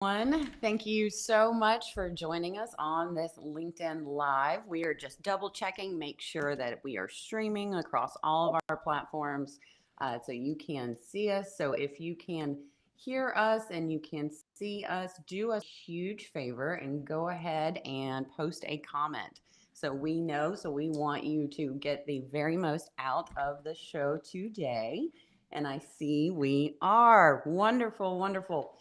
everyone. Thank you so much for joining us on this LinkedIn Live. We are just double checking, make sure that we are streaming across all of our platforms so you can see us. So if you can hear us and you can see us, do us a huge favor and go ahead and post a comment. So we know, so we want you to get the very most out of the show today. And I see we are. Wonderful, wonderful.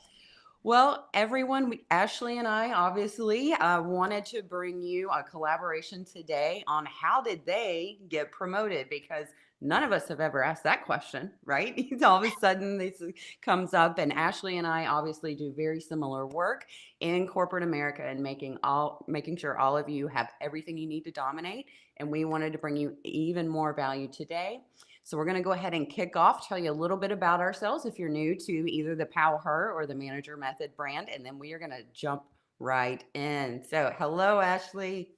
Well, everyone, Ashley and I obviously wanted to bring you a collaboration today on how did they get promoted, because none of us have ever asked that question, right? All of a sudden this comes up, and Ashley and I obviously do very similar work in corporate America and making sure all of you have everything you need to dominate. And we wanted to bring you even more value today. So we're going to go ahead and kick off, tell you a little bit about ourselves if you're new to either the PowHER or the Manager Method brand, and then we are going to jump right in. So hello, Ashley.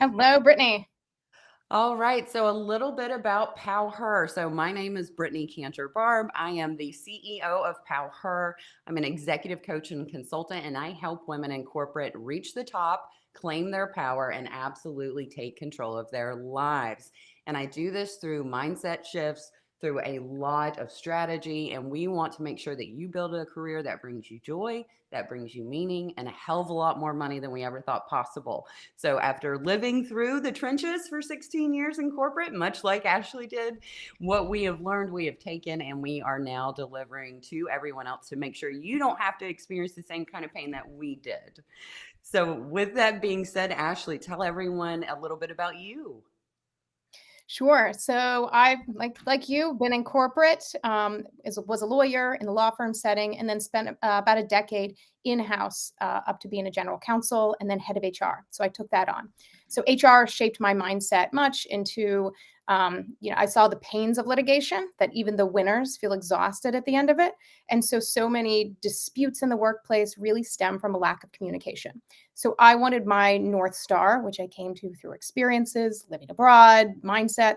Hello, Brittany. All right, so a little bit about PowHER. So my name is Brittney Canter-Barbe. I am the CEO of PowHER. I'm an executive coach and consultant, and I help women in corporate reach the top, claim their power, and absolutely take control of their lives. And I do this through mindset shifts, through a lot of strategy, and we want to make sure that you build a career that brings you joy, that brings you meaning, and a hell of a lot more money than we ever thought possible. So after living through the trenches for 16 years in corporate, much like Ashley did, what we have learned, we have taken, and we are now delivering to everyone else to make sure you don't have to experience the same kind of pain that we did. So with that being said, Ashley, tell everyone a little bit about you. Sure. So I like you been in corporate, was a lawyer in the law firm setting, and then spent about a decade in house up to being a general counsel and then head of HR. So I took that on. So HR shaped my mindset much into, I saw the pains of litigation, that even the winners feel exhausted at the end of it, and so many disputes in the workplace really stem from a lack of communication. So I wanted my North Star, which I came to through experiences, living abroad, mindset,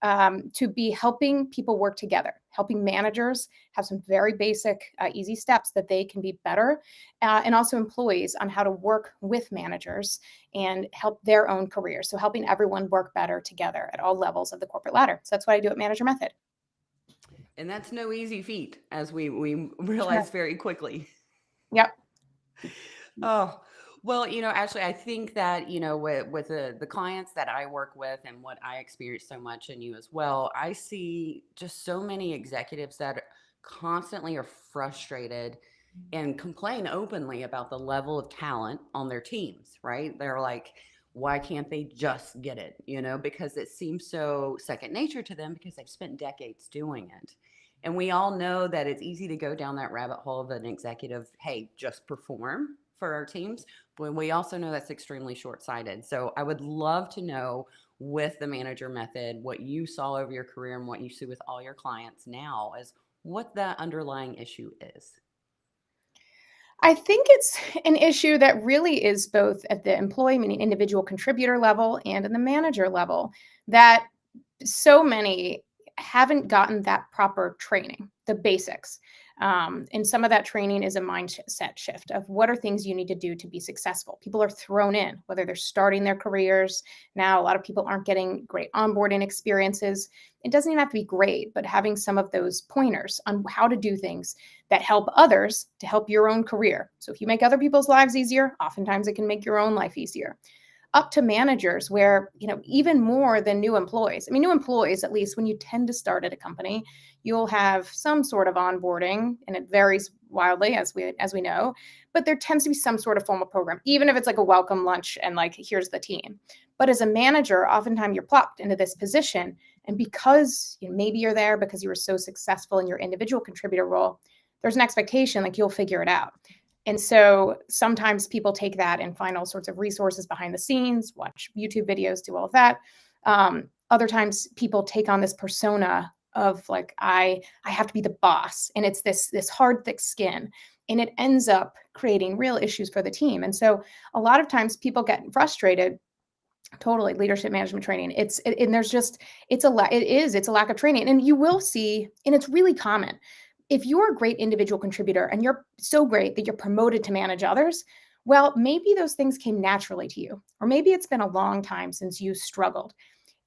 to be helping people work together, helping managers have some very basic, easy steps that they can be better, and also employees on how to work with managers and help their own careers. So helping everyone work better together at all levels of the corporate ladder. So that's what I do at Manager Method. And that's no easy feat, as we Sure. realized very quickly. Yep. Oh, well, Ashley, I think that, with the clients that I work with and what I experience so much in you as well, I see just so many executives that constantly are frustrated and complain openly about the level of talent on their teams, right? They're like, why can't they just get it? Because it seems so second nature to them because they've spent decades doing it. And we all know that it's easy to go down that rabbit hole of an executive, hey, just perform for our teams. But we also know that's extremely short sighted. So I would love to know, with the Manager Method, what you saw over your career and what you see with all your clients now, is what the underlying issue is. I think it's an issue that really is both at the employee, meaning individual contributor level, and in the manager level, that so many haven't gotten that proper training, the basics. And some of that training is a mindset shift of what are things you need to do to be successful. People are thrown in, whether they're starting their careers. Now, a lot of people aren't getting great onboarding experiences. It doesn't even have to be great, but having some of those pointers on how to do things that help others to help your own career. So if you make other people's lives easier, oftentimes it can make your own life easier. Up to managers where, even more than new employees. I mean, new employees, at least when you tend to start at a company, you'll have some sort of onboarding, and it varies wildly as we know, but there tends to be some sort of formal program, even if it's like a welcome lunch and like, here's the team. But as a manager, oftentimes you're plopped into this position. And because maybe you're there because you were so successful in your individual contributor role, there's an expectation like you'll figure it out. And so sometimes people take that and find all sorts of resources behind the scenes, watch YouTube videos, do all of that. Other times people take on this persona of like, I have to be the boss. And it's this hard, thick skin. And it ends up creating real issues for the team. And so a lot of times people get frustrated. Totally, leadership management training. And there's just, it's a lack of training. And you will see, and it's really common. if you're a great individual contributor and you're so great that you're promoted to manage others, well, maybe those things came naturally to you, or maybe it's been a long time since you struggled.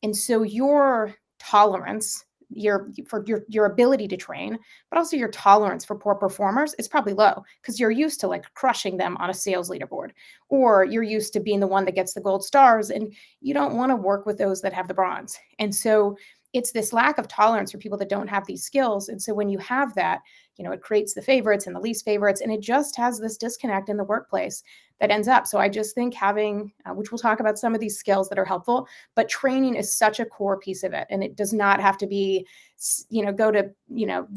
And so your tolerance, your ability to train, but also your tolerance for poor performers is probably low because you're used to like crushing them on a sales leaderboard, or you're used to being the one that gets the gold stars, and you don't want to work with those that have the bronze. And so it's this lack of tolerance for people that don't have these skills. And so when you have that, it creates the favorites and the least favorites, and it just has this disconnect in the workplace that ends up. So I just think having, which we'll talk about some of these skills that are helpful, but training is such a core piece of it. And it does not have to be,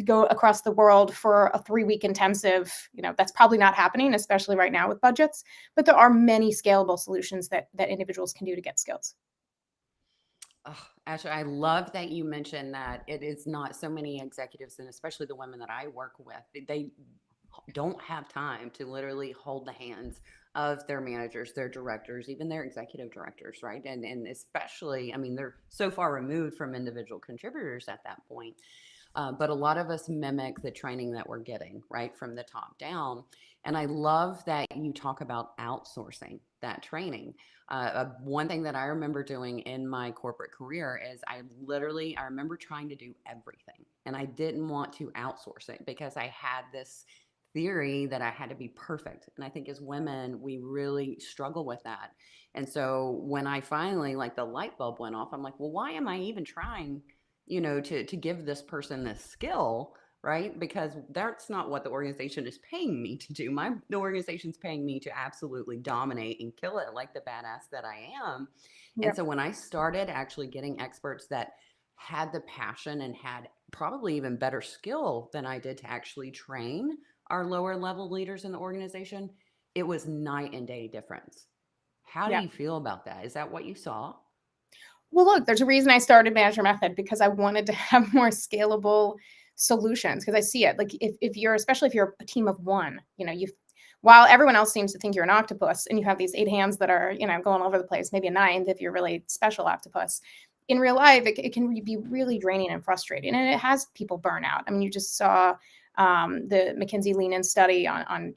go across the world for a 3-week intensive. That's probably not happening, especially right now with budgets, but there are many scalable solutions that individuals can do to get skills. Oh, Ashley, I love that you mentioned that it is not so many executives, and especially the women that I work with, they don't have time to literally hold the hands of their managers, their directors, even their executive directors, right? And especially, I mean, they're so far removed from individual contributors at that point. But a lot of us mimic the training that we're getting, right, from the top down. And I love that you talk about outsourcing that training. One thing that I remember doing in my corporate career is I remember trying to do everything, and I didn't want to outsource it because I had this theory that I had to be perfect. And I think as women, we really struggle with that. And so when I finally, like, the light bulb went off, I'm like, well, why am I even trying, to give this person this skill, right? Because that's not what the organization is paying me to do. The organization's paying me to absolutely dominate and kill it like the badass that I am. And Yep. so when I started actually getting experts that had the passion and had probably even better skill than I did to actually train our lower level leaders in the organization, it was night and day difference. How do Yeah. you feel about that? Is that what you saw? Well, look, there's a reason I started Manager Method, because I wanted to have more scalable solutions, because I see it. Like especially if you're a team of one, while everyone else seems to think you're an octopus and you have these 8 hands that are, going all over the place, maybe a 9th if you're really special octopus. In real life, it can be really draining and frustrating, and it has people burn out. I mean, you just saw the McKinsey Lean In study on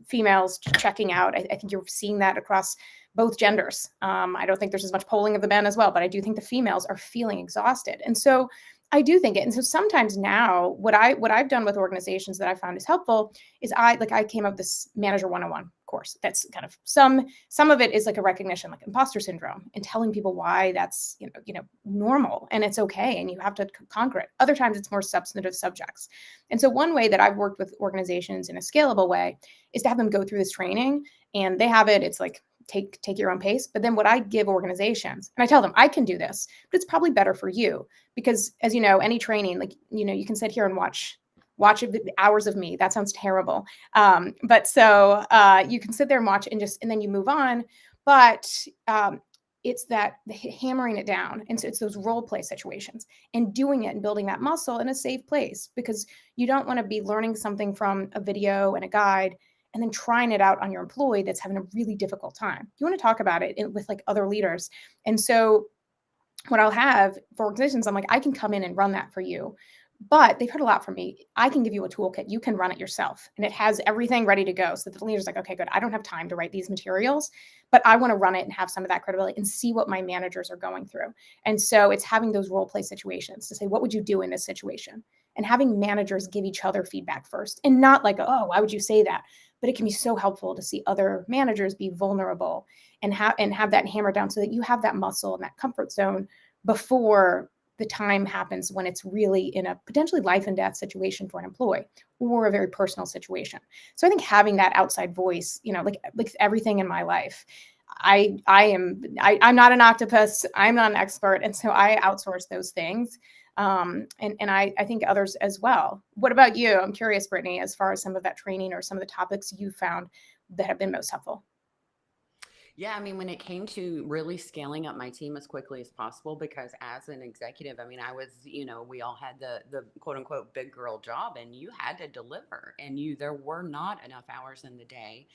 females checking out. I think you're seeing that across both genders. I don't think there's as much polling of the men as well, but I do think the females are feeling exhausted. And so I do think it. And so sometimes now what I've done with organizations that I found is helpful is I came up with this Manager 101 course. That's kind of some of it is like a recognition, like imposter syndrome, and telling people why that's normal and it's okay and you have to conquer it. Other times it's more substantive subjects. And so one way that I've worked with organizations in a scalable way is to have them go through this training, and they have it. It's like take your own pace. But then what I give organizations, and I tell them, I can do this, but it's probably better for you, because as you know, any training, like, you can sit here and watch hours of me. That sounds terrible. But so you can sit there and watch and then you move on. But it's that hammering it down. And so it's those role play situations and doing it and building that muscle in a safe place, because you don't want to be learning something from a video and a guide and then trying it out on your employee that's having a really difficult time. You want to talk about it with like other leaders. And so what I'll have for organizations, I'm like, I can come in and run that for you. But they've heard a lot from me. I can give you a toolkit. You can run it yourself. And it has everything ready to go. So that the leader's like, okay, good. I don't have time to write these materials, but I want to run it and have some of that credibility and see what my managers are going through. And so it's having those role play situations to say, what would you do in this situation? And having managers give each other feedback first, and not like, oh, why would you say that? But it can be so helpful to see other managers be vulnerable and have that hammered down, so that you have that muscle and that comfort zone before the time happens when it's really in a potentially life and death situation for an employee, or a very personal situation. So I think having that outside voice, like everything in my life, I'm not an octopus. I'm not an expert. And so I outsource those things. And I think others as well. What about you? I'm curious, Brittney, as far as some of that training or some of the topics you found that have been most helpful. Yeah, I mean, when it came to really scaling up my team as quickly as possible, because as an executive, I mean, I was, we all had the quote unquote big girl job, and you had to deliver, and there were not enough hours in the day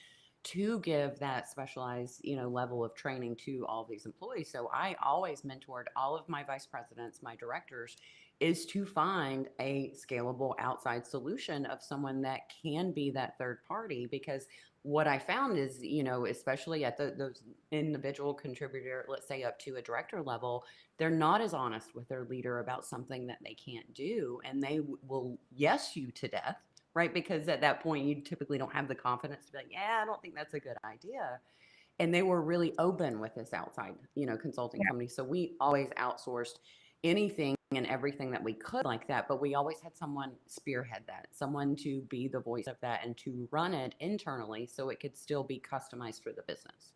to give that specialized, level of training to all these employees. So I always mentored all of my vice presidents, my directors, is to find a scalable outside solution of someone that can be that third party. Because what I found is, especially at those individual contributor, let's say up to a director level, they're not as honest with their leader about something that they can't do. And they will yes you to death, right? Because at that point, you typically don't have the confidence to be like, yeah, I don't think that's a good idea. And they were really open with this outside, consulting company. So we always outsourced anything and everything that we could like that, but we always had someone spearhead that, someone to be the voice of that and to run it internally so it could still be customized for the business.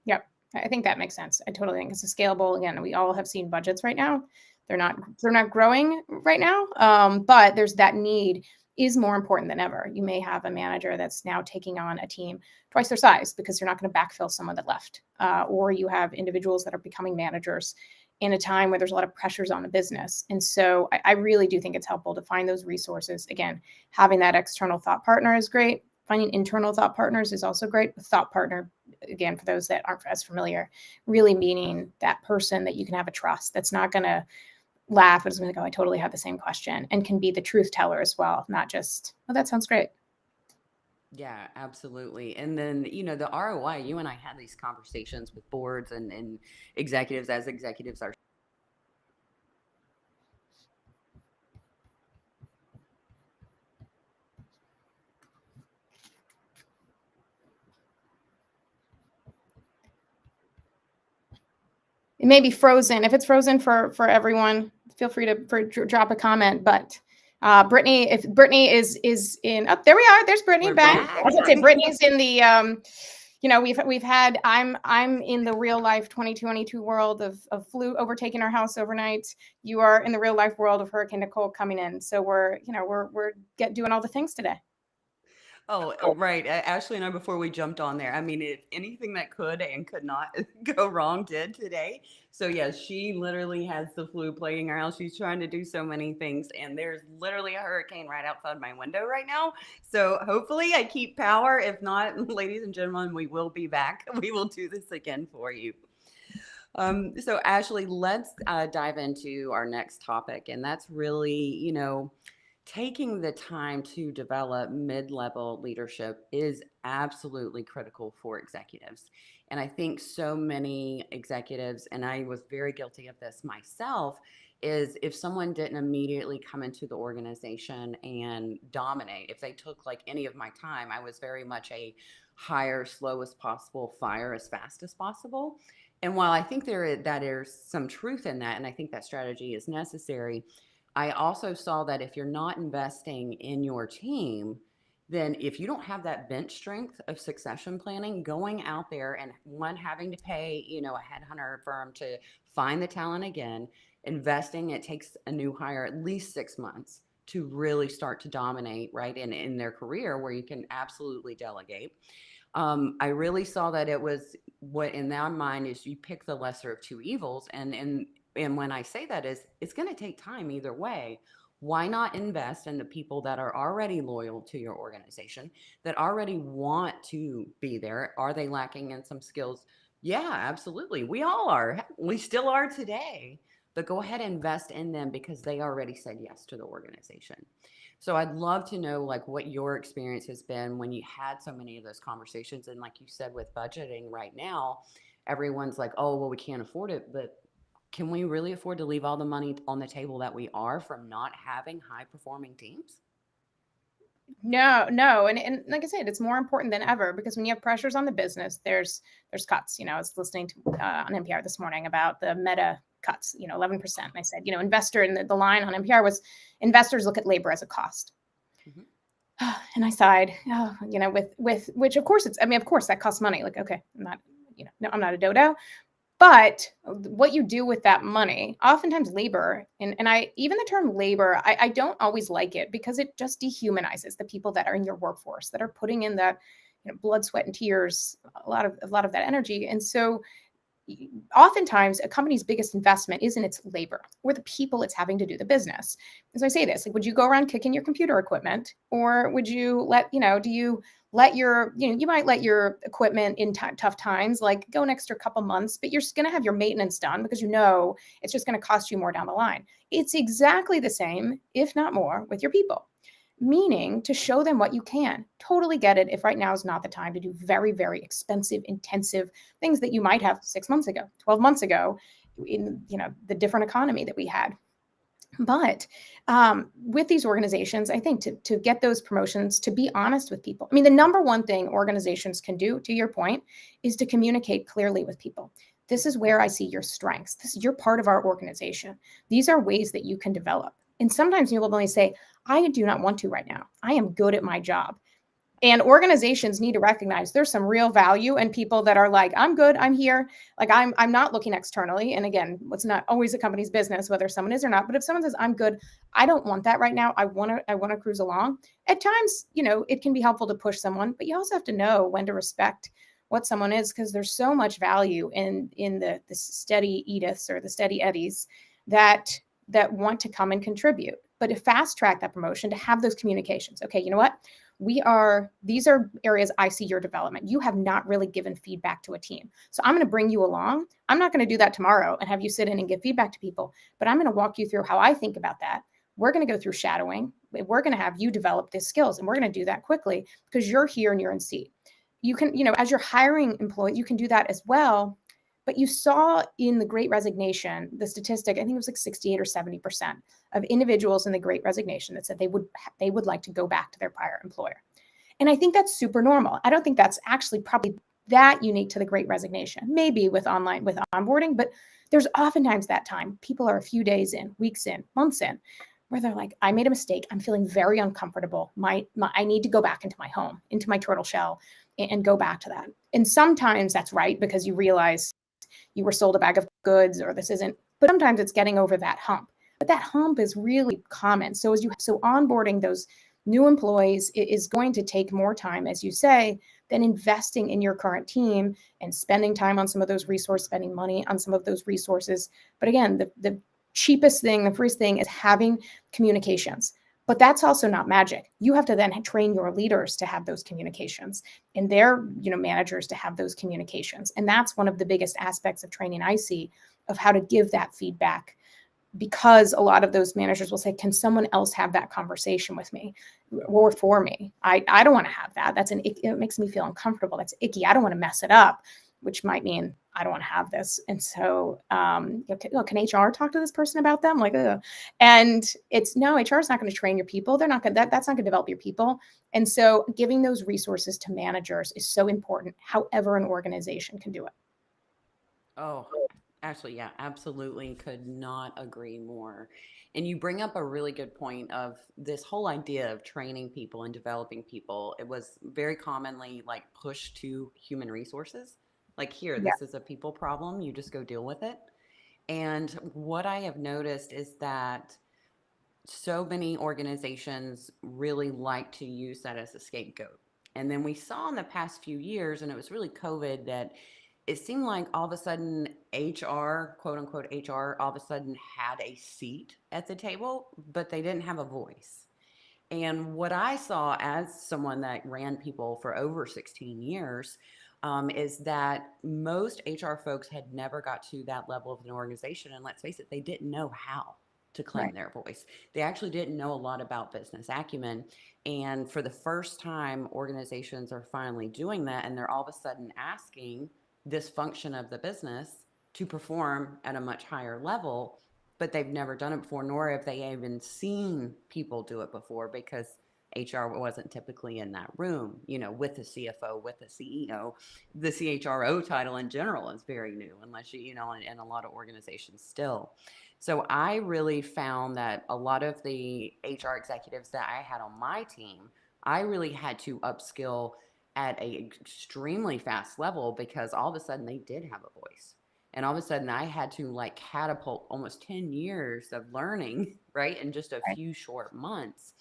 Yep. I think that makes sense. I totally think it's a scalable. Again, we all have seen budgets right now. They're not growing right now. But there's that need is more important than ever. You may have a manager that's now taking on a team twice their size because you're not going to backfill someone that left. Or you have individuals that are becoming managers in a time where there's a lot of pressures on the business. And so I really do think it's helpful to find those resources. Again, having that external thought partner is great. Finding internal thought partners is also great. Thought partner, again, for those that aren't as familiar, really meaning that person that you can have a trust that's not going to laugh, but is going to go, I totally have the same question, and can be the truth teller as well, not just, oh, that sounds great. Yeah, absolutely. And then, the ROI, you and I had these conversations with boards and executives as executives are. It may be frozen. If it's frozen for everyone, feel free to drop a comment. But Brittney, if Brittney is in, oh, there we are. There's Brittney We're back. back. I was gonna say Brittney's in the we've had I'm in the real life 2022 world of flu overtaking our house overnight. You are in the real life world of Hurricane Nicole coming in. So we're doing all the things today. Oh, right. Ashley and I, before we jumped on there, I mean, if anything that could and could not go wrong did today. So, yes, she literally has the flu plaguing her house. She's trying to do so many things, and there's literally a hurricane right outside my window right now. So, hopefully, I keep power. If not, ladies and gentlemen, we will be back. We will do this again for you. So, Ashley, let's dive into our next topic, and that's really, taking the time to develop mid-level leadership is absolutely critical for executives. And I think so many executives, and I was very guilty of this myself, is if someone didn't immediately come into the organization and dominate, if they took like any of my time, I was very much a hire slow as possible, fire as fast as possible. And while I think that there's some truth in that, and I think that strategy is necessary, I also saw that if you're not investing in your team, then if you don't have that bench strength of succession planning, going out there and having to pay, a headhunter firm to find the talent again, investing, it takes a new hire at least 6 months to really start to dominate, right, in their career, where you can absolutely delegate. I really saw that it was what in their mind is you pick the lesser of two evils. And when I say that is it's going to take time either way. Why not invest in the people that are already loyal to your organization, that already want to be there? Are they lacking in some skills? Yeah, absolutely. We all are. We still are today. But go ahead and invest in them because they already said yes to the organization. So I'd love to know like what your experience has been when you had so many of those conversations. And like you said, with budgeting right now, everyone's like, oh, well, we can't afford it. But can we really afford to leave all the money on the table that we are from not having high performing teams? No. And like I said, it's more important than ever because when you have pressures on the business, there's cuts. I was listening to on NPR this morning about the Meta cuts, 11%. And I said, investor, and the line on NPR was investors look at labor as a cost. Mm-hmm. And I sighed, with which of course of course that costs money. Like, okay, I'm not a dodo. But what you do with that money, oftentimes labor, and I even the term labor, I don't always like it because it just dehumanizes the people that are in your workforce that are putting in that blood, sweat, and tears, a lot of that energy. And so oftentimes a company's biggest investment isn't its labor or the people it's having to do the business. And so I say this, like, would you go around kicking your computer equipment, or would you let, do you let your, you might let your equipment in tough times, like go an extra couple months, but you're going to have your maintenance done because it's just going to cost you more down the line. It's exactly the same, if not more, with your people. Meaning to show them what you can. Totally get it if right now is not the time to do very, very expensive, intensive things that you might have 6 months ago, 12 months ago, in the different economy that we had. But with these organizations, I think to get those promotions, to be honest with people. I mean, the number one thing organizations can do, to your point, is to communicate clearly with people. This is where I see your strengths. You're part of our organization. These are ways that you can develop. And sometimes people only say, I do not want to right now. I am good at my job. And organizations need to recognize there's some real value in people that are like, I'm good, I'm here. Like I'm not looking externally. And again, it's not always a company's business whether someone is or not. But if someone says, I'm good, I don't want that right now. I want to cruise along. At times, it can be helpful to push someone, but you also have to know when to respect what someone is, because there's so much value in the steady Ediths or the steady Eddies that want to come and contribute. But to fast track that promotion, to have those communications. Okay, you know what? These are areas I see your development. You have not really given feedback to a team. So I'm going to bring you along. I'm not going to do that tomorrow and have you sit in and give feedback to people, but I'm going to walk you through how I think about that. We're going to go through shadowing. We're going to have you develop these skills, and we're going to do that quickly because you're here and you're in seat. You can, as you're hiring employees, you can do that as well. But you saw in the Great Resignation, the statistic, I think it was like 68 or 70% of individuals in the Great Resignation that said they would like to go back to their prior employer. And I think that's super normal. I don't think that's actually probably that unique to the Great Resignation, maybe with onboarding, but there's oftentimes that time. People are a few days in, weeks in, months in, where they're like, I made a mistake. I'm feeling very uncomfortable. I need to go back into my home, into my turtle shell, and go back to that. And sometimes that's right because you realize you were sold a bag of goods or this isn't, but sometimes it's getting over that hump. But that hump is really common. So onboarding those new employees is going to take more time, as you say, than investing in your current team and spending time on some of those resources, spending money on some of those resources. But again, the cheapest thing, the first thing is having communications. But that's also not magic. You have to then train your leaders to have those communications and their managers to have those communications. And that's one of the biggest aspects of training I see of how to give that feedback, because a lot of those managers will say, can someone else have that conversation with me or for me? I don't want to have that. It makes me feel uncomfortable. That's icky. I don't want to mess it up, which might mean I don't want to have this. And so, can HR talk to this person about them? Like, ugh. And HR is not going to train your people. They're not going to, that's not going to develop your people. And so giving those resources to managers is so important, however an organization can do it. Oh, Ashley, yeah, absolutely. Could not agree more. And you bring up a really good point of this whole idea of training people and developing people. It was very commonly like pushed to human resources. Like, here, Yeah. this is a people problem. You just go deal with it. And what I have noticed is that so many organizations really like to use that as a scapegoat. And then we saw in the past few years, and it was really COVID, that it seemed like all of a sudden HR, quote unquote HR, all of a sudden had a seat at the table, but they didn't have a voice. And what I saw as someone that ran people for over 16 years is that most HR folks had never got to that level of an organization. And let's face it, they didn't know how to claim Right. their voice. They actually didn't know a lot about business acumen. And for the first time, organizations are finally doing that. And they're all of a sudden asking this function of the business to perform at a much higher level, but they've never done it before, nor have they even seen people do it before, because HR wasn't typically in that room, with the CFO, with the CEO. The CHRO title in general is very new, unless in a lot of organizations still. So I really found that a lot of the HR executives that I had on my team, I really had to upskill at a extremely fast level, because all of a sudden they did have a voice. And all of a sudden I had to like catapult almost 10 years of learning, right, in just a Right. few short months.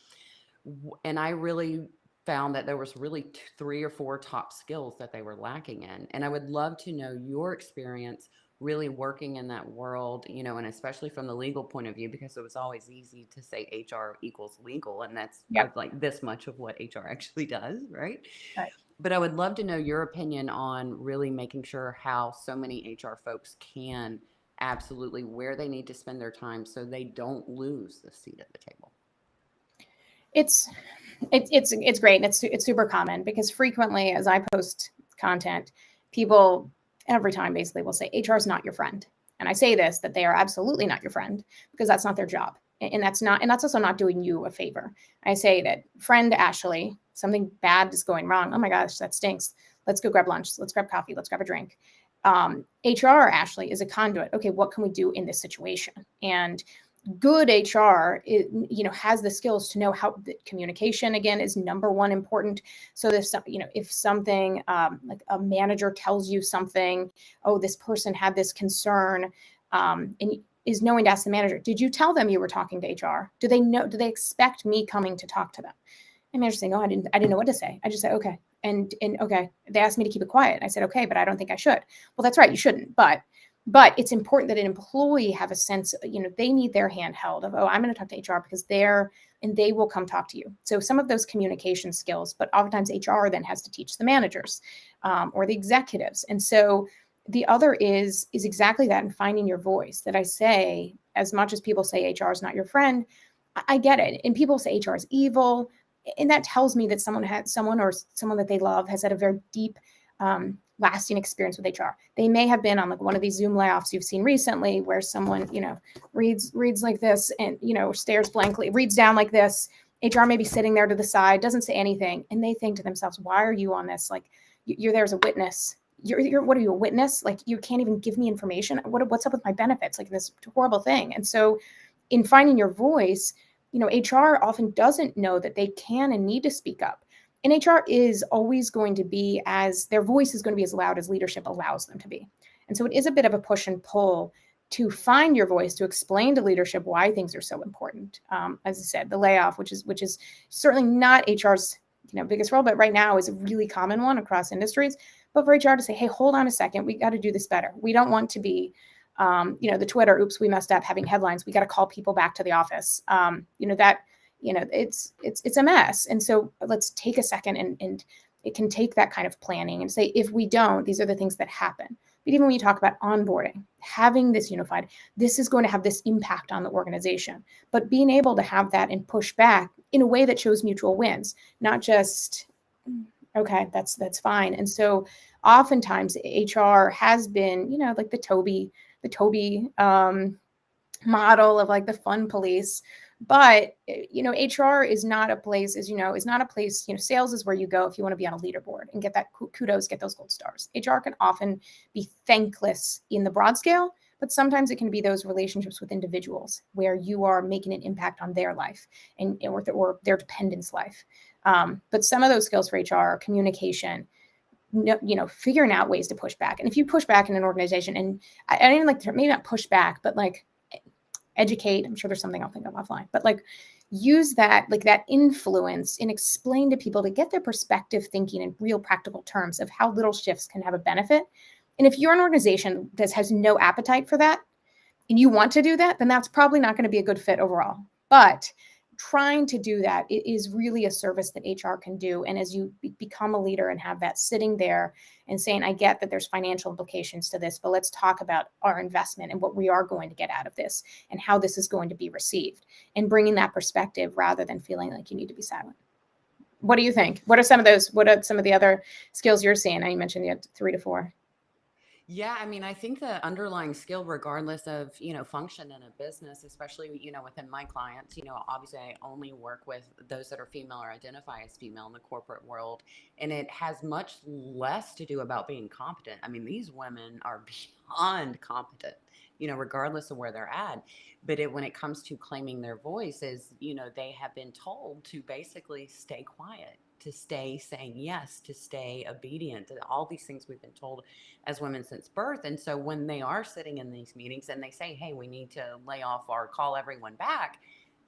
And I really found that there was really three or four top skills that they were lacking in. And I would love to know your experience really working in that world, and especially from the legal point of view, because it was always easy to say HR equals legal, and that's Yep. like this much of what HR actually does, right? Right. But I would love to know your opinion on really making sure how so many HR folks can absolutely where they need to spend their time so they don't lose the seat at the table. It's great, and it's super common because frequently as I post content, people every time basically will say HR is not your friend. And I say this, that they are absolutely not your friend, because that's not their job. And that's also not doing you a favor. I say that, friend Ashley, something bad is going wrong. Oh my gosh, that stinks. Let's go grab lunch. Let's grab coffee. Let's grab a drink. HR Ashley is a conduit. Okay, what can we do in this situation? And good HR, has the skills to know how the communication again is number one important. So if something like a manager tells you something, oh, this person had this concern, and is knowing to ask the manager, did you tell them you were talking to HR? Do they know? Do they expect me coming to talk to them? And manager saying, oh, I didn't know what to say. I just said, okay. And okay, they asked me to keep it quiet. I said, okay, but I don't think I should. Well, that's right, you shouldn't. But it's important that an employee have a sense, they need their hand held of, oh, I'm going to talk to HR because they will come talk to you. So some of those communication skills, but oftentimes HR then has to teach the managers or the executives. And so the other is exactly that, in finding your voice. That I say, as much as people say HR is not your friend, I get it. And people say HR is evil. And that tells me that someone that they love has had a very deep, lasting experience with HR. They may have been on like one of these Zoom layoffs you've seen recently, where someone, reads like this and, stares blankly, reads down like this. HR may be sitting there to the side, doesn't say anything. And they think to themselves, why are you on this? Like, you're there as a witness. What are you, a witness? Like, you can't even give me information. What's up with my benefits? Like, this horrible thing. And so in finding your voice, HR often doesn't know that they can and need to speak up. And HR is always going to be, as their voice is going to be as loud as leadership allows them to be. And so it is a bit of a push and pull to find your voice, to explain to leadership why things are so important. As I said, the layoff, which is certainly not HR's biggest role, but right now is a really common one across industries. But for HR to say, hey, hold on a second, we got to do this better. We don't want to be the Twitter, oops, we messed up, having headlines. We got to call people back to the office. It's a mess. And so let's take a second, and it can take that kind of planning and say, if we don't, these are the things that happen. But even when you talk about onboarding, having this unified, this is going to have this impact on the organization. But being able to have that and push back in a way that shows mutual wins, not just, okay, that's fine. And so oftentimes HR has been, like the Toby model of like the fun police. But HR is not a place, sales is where you go if you want to be on a leaderboard and get that kudos, get those gold stars. HR can often be thankless in the broad scale, but sometimes it can be those relationships with individuals where you are making an impact on their life or their dependent's life. But some of those skills for HR are communication, figuring out ways to push back. And if you push back in an organization, and I didn't like to, maybe not push back, but like educate, I'm sure there's something I'll think of offline, but like use that, like that influence, and explain to people to get their perspective thinking in real practical terms of how little shifts can have a benefit. And if you're an organization that has no appetite for that and you want to do that, then that's probably not going to be a good fit overall. But trying to do that, it is really a service that HR can do. And as you become a leader and have that sitting there and saying, I get that there's financial implications to this, but let's talk about our investment and what we are going to get out of this and how this is going to be received, and bringing that perspective rather than feeling like you need to be silent. What do you think? What are some of the other skills you're seeing? I mentioned you had 3 to 4. Yeah, I mean, I think the underlying skill, regardless of, function in a business, especially, within my clients, obviously I only work with those that are female or identify as female in the corporate world. And it has much less to do about being competent. I mean, these women are beyond competent, regardless of where they're at. But when it comes to claiming their voices, they have been told to basically stay quiet, to stay saying yes, to stay obedient, to all these things we've been told as women since birth. And so when they are sitting in these meetings and they say, hey, we need to lay off or call everyone back,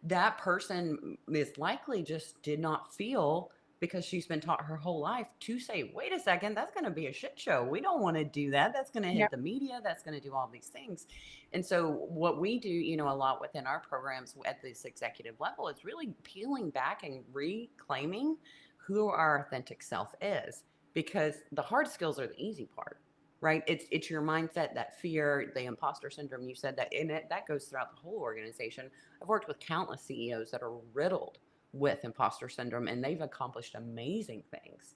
that person is likely just did not feel because she's been taught her whole life to say, wait a second, that's going to be a shit show. We don't want to do that. That's going to Yeah. hit the media. That's going to do all these things. And so, what we do, a lot within our programs at this executive level is really peeling back and reclaiming who our authentic self is, because the hard skills are the easy part. Right, it's your mindset, that fear, the imposter syndrome. You said that, and that goes throughout the whole organization. I've worked with countless CEOs that are riddled with imposter syndrome, and they've accomplished amazing things.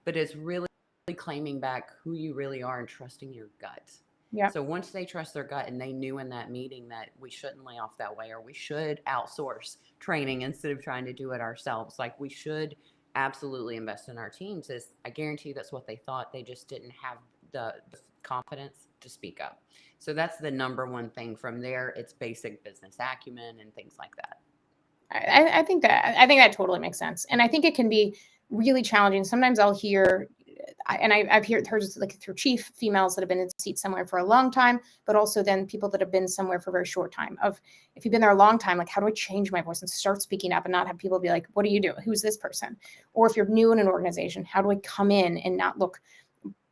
But it's really claiming back who you really are and trusting your gut. Yeah. So once they trust their gut, and they knew in that meeting that we shouldn't lay off that way, or we should outsource training instead of trying to do it ourselves, like we should absolutely invest in our teams, is I guarantee you that's what they thought. They just didn't have the confidence to speak up. So that's the number one thing. From there, it's basic business acumen and things like that. I think that totally makes sense. And I think it can be really challenging. Sometimes I'll hear, and I've heard like through chief females that have been in seats somewhere for a long time, but also then people that have been somewhere for a very short time. Of if you've been there a long time, like how do I change my voice and start speaking up and not have people be like, what do you do? Who's this person? Or if you're new in an organization, how do I come in and not look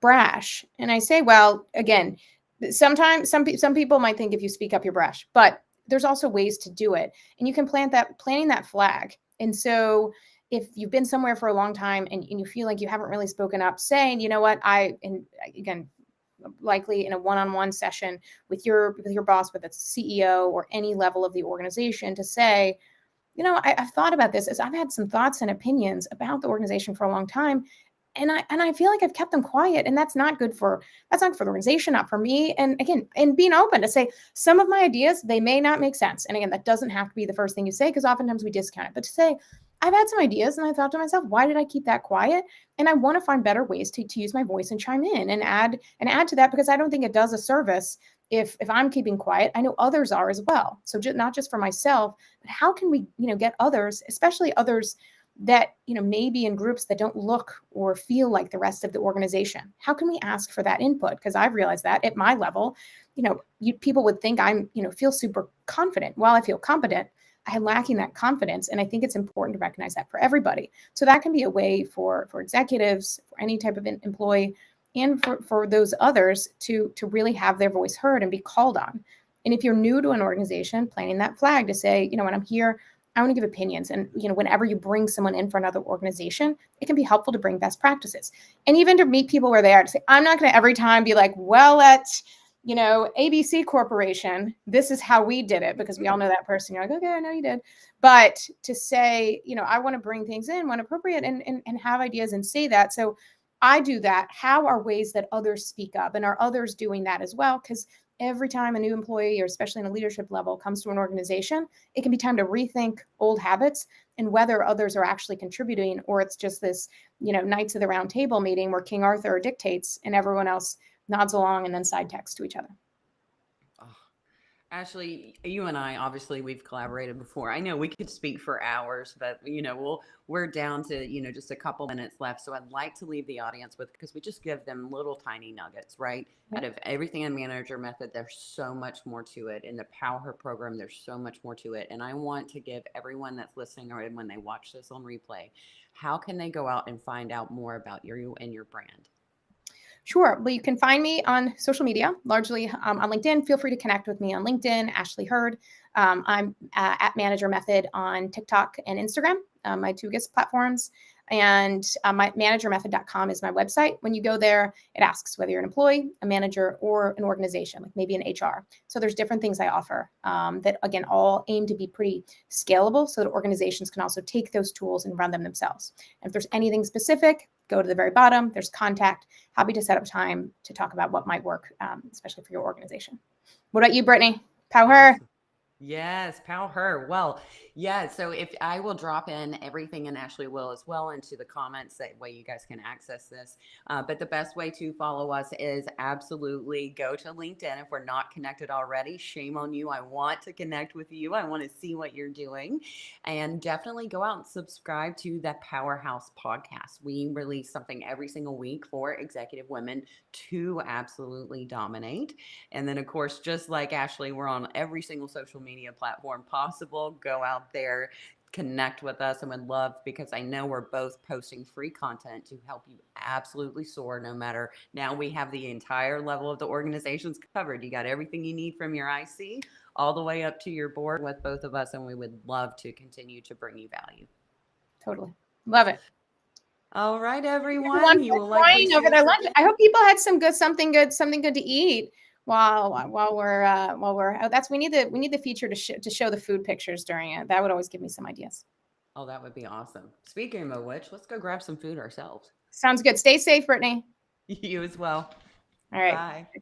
brash? And I say, well, again, sometimes some people might think if you speak up, you're brash, but there's also ways to do it, and you can planting that flag. And so if you've been somewhere for a long time and you feel like you haven't really spoken up, saying, you know what, and again, likely in a one-on-one session with your boss, whether it's CEO or any level of the organization, to say, I've thought about this, as I've had some thoughts and opinions about the organization for a long time. And I feel like I've kept them quiet, and that's not good for the organization, not for me. And again, and being open to say some of my ideas, they may not make sense. And again, that doesn't have to be the first thing you say, because oftentimes we discount it. But to say, I've had some ideas and I thought to myself, why did I keep that quiet? And I want to find better ways to use my voice and chime in and add to that, because I don't think it does a service if I'm keeping quiet. I know others are as well. So not just for myself, but how can we, get others, especially others that may be in groups that don't look or feel like the rest of the organization? How can we ask for that input? Because I've realized that at my level, people would think I'm feel super confident. While I feel competent, I am lacking that confidence, and I think it's important to recognize that for everybody. So that can be a way for executives, for any type of employee, and for those others to really have their voice heard and be called on. And if you're new to an organization, planting that flag to say, when I'm here, I want to give opinions. And, whenever you bring someone in for another organization, it can be helpful to bring best practices. And even to meet people where they are, to say, I'm not going to every time be like, well, at, ABC Corporation, this is how we did it, because we all know that person. You're like, okay, I know you did. But to say, I want to bring things in when appropriate and have ideas and say that. So I do that. How are ways that others speak up, and are others doing that as well? Because every time a new employee, or especially in a leadership level, comes to an organization, it can be time to rethink old habits and whether others are actually contributing, or it's just this, Knights of the Round Table meeting where King Arthur dictates and everyone else nods along and then side text to each other. Oh, Ashley, you and I, obviously, we've collaborated before. I know we could speak for hours, but we're down to just a couple minutes left. So I'd like to leave the audience with, because we just give them little tiny nuggets, right? Yeah. Out of everything in Manager Method, there's so much more to it. In the PowHER program, there's so much more to it. And I want to give everyone that's listening, or when they watch this on replay, how can they go out and find out more about you and your brand? Sure. Well, you can find me on social media, largely on LinkedIn. Feel free to connect with me on LinkedIn, Ashley Heard. I'm at Manager Method on TikTok and Instagram, my two biggest platforms. And my managermethod.com is my website. When you go there, it asks whether you're an employee, a manager, or an organization, like maybe an HR. So there's different things I offer that, again, all aim to be pretty scalable, so that organizations can also take those tools and run them themselves. And if there's anything specific, go to the very bottom. There's contact. Happy to set up time to talk about what might work, especially for your organization. What about you, Brittney? PowHER. Awesome. Yes, PowHER. Well, yeah. So if I will drop in everything, and Ashley will as well, into the comments, that way you guys can access this. But the best way to follow us is absolutely go to LinkedIn. If we're not connected already, shame on you. I want to connect with you. I want to see what you're doing, and definitely go out and subscribe to the Powerhouse podcast. We release something every single week for executive women to absolutely dominate. And then, of course, just like Ashley, we're on every single social media platform possible. Go out there, connect with us and would love, because I know we're both posting free content to help you absolutely soar no matter. Now we have the entire level of the organizations covered. You got everything you need from your IC all the way up to your board with both of us, and we would love to continue to bring you value. Totally. Love it. All right, everyone. Everyone You will likely see over us their lunch. again. I hope people had something good to eat while we're oh, we need the feature to show the food pictures during it. That would always give me some ideas. Oh, that would be awesome. Speaking of which, let's go grab some food ourselves. Sounds good. Stay safe, Brittney. You as well. All right. Bye.